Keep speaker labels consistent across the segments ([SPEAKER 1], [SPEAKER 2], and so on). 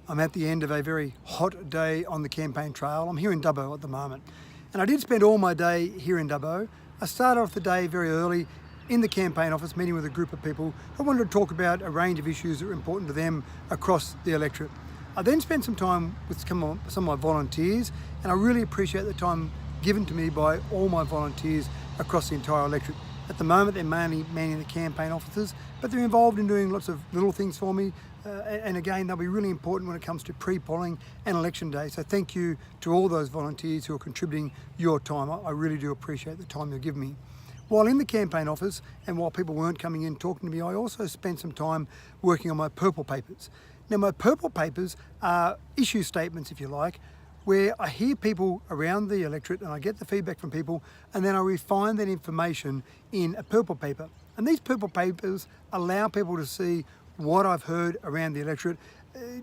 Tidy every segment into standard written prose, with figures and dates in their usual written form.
[SPEAKER 1] I'm at the end of a very hot day on the campaign trail. I'm here in Dubbo at the moment. And I did spend all my day here in Dubbo. I started off the day very early in the campaign office, meeting with a group of people who wanted to talk about a range of issues that are important to them across the electorate. I then spent some time with some of my volunteers, and I really appreciate the time given to me by all my volunteers across the entire electorate. At the moment, they're mainly manning the campaign offices, but they're involved in doing lots of little things for me. And again, they'll be really important when it comes to pre-polling and election day. So thank you to all those volunteers who are contributing your time. I really do appreciate the time you're giving me. While in the campaign office and while people weren't coming in talking to me, I also spent some time working on my purple papers. Now, my purple papers are issue statements, if you like, where I hear people around the electorate and I get the feedback from people, and then I refine that information in a purple paper. And these purple papers allow people to see what I've heard around the electorate,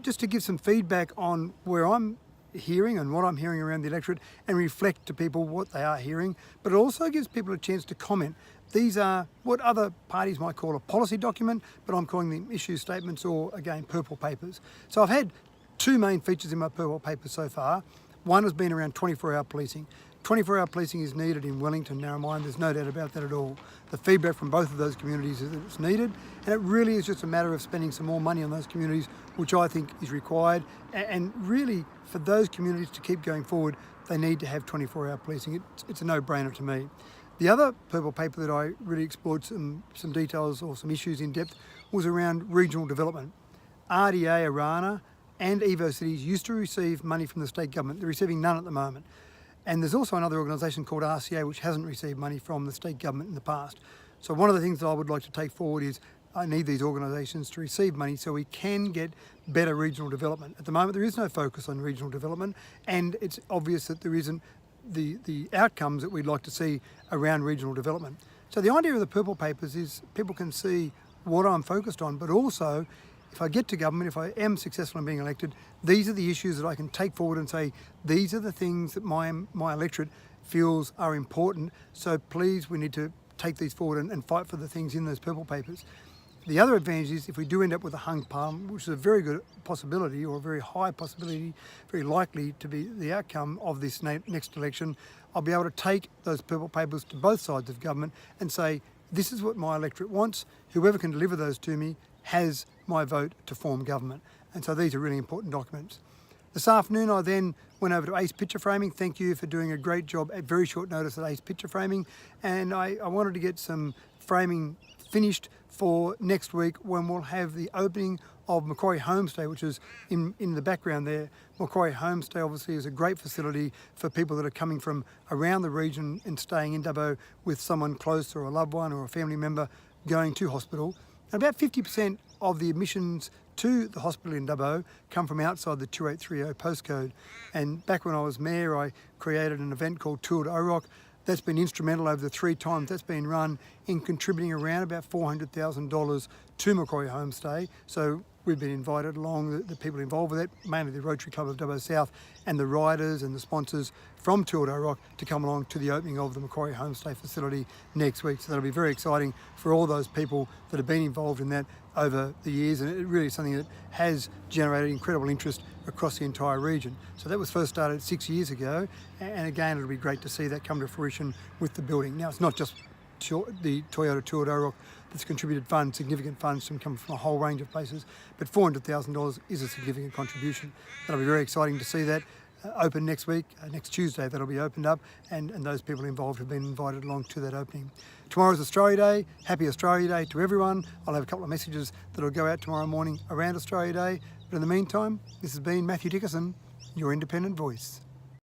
[SPEAKER 1] just to give some feedback on where I'm hearing and what I'm hearing around the electorate, and reflect to people what they are hearing. But it also gives people a chance to comment. These are what other parties might call a policy document, but I'm calling them issue statements, or again, purple papers. So I've had two main features in my purple papers so far. One has been around 24-hour policing. 24-hour policing is needed in Wellington, Narromine, there's no doubt about that at all. The feedback from both of those communities is that it's needed, and it really is just a matter of spending some more money on those communities, which I think is required. And really, for those communities to keep going forward, they need to have 24-hour policing. It's a no-brainer to me. The other purple paper that I really explored some details or some issues in depth was around regional development. RDA, Arana and Evo Cities used to receive money from the state government. They're receiving none at the moment. And there's also another organisation called RCA which hasn't received money from the state government in the past. So one of the things that I would like to take forward is I need these organisations to receive money so we can get better regional development. At the moment there is no focus on regional development, and it's obvious that there isn't the outcomes that we'd like to see around regional development. So the idea of the purple papers is people can see what I'm focused on, but also if I get to government, if I am successful in being elected, these are the issues that I can take forward and say, these are the things that my electorate feels are important, so please, we need to take these forward and fight for the things in those purple papers. The other advantage is if we do end up with a hung parliament, which is a very good possibility, or a very high possibility, very likely to be the outcome of this next election, I'll be able to take those purple papers to both sides of government and say, this is what my electorate wants, whoever can deliver those to me has my vote to form government. And so these are really important documents. This afternoon I then went over to Ace Picture Framing. Thank you for doing a great job at very short notice at Ace Picture Framing. And I wanted to get some framing finished for next week when we'll have the opening of Macquarie Homestay, which is in the background there. Macquarie Homestay obviously is a great facility for people that are coming from around the region and staying in Dubbo with someone close, or a loved one or a family member going to hospital. And about 50% of the admissions to the hospital in Dubbo come from outside the 2830 postcode. And back when I was mayor, I created an event called Tour to Orock. That's been instrumental over the 3 times that's been run in contributing around about $400,000 to Macquarie Homestay. So we've been invited along, the people involved with it, mainly the Rotary Club of Dubbo South and the riders and the sponsors from Tour to Orock, to come along to the opening of the Macquarie Homestay facility next week. So that'll be very exciting for all those people that have been involved in that over the years, and it really is something that has generated incredible interest across the entire region. So that was first started 6 years ago, and again it'll be great to see that come to fruition with the building. Now it's not just the Toyota Tour to Orock that's contributed funds, significant funds come from a whole range of places, but $400,000 is a significant contribution. That'll be very exciting to see that open next week, next Tuesday that'll be opened up, and those people involved have been invited along to that opening. Tomorrow's Australia Day. Happy Australia Day to everyone. I'll have a couple of messages that'll go out tomorrow morning around Australia Day. But in the meantime, this has been Mathew Dickerson, your independent voice.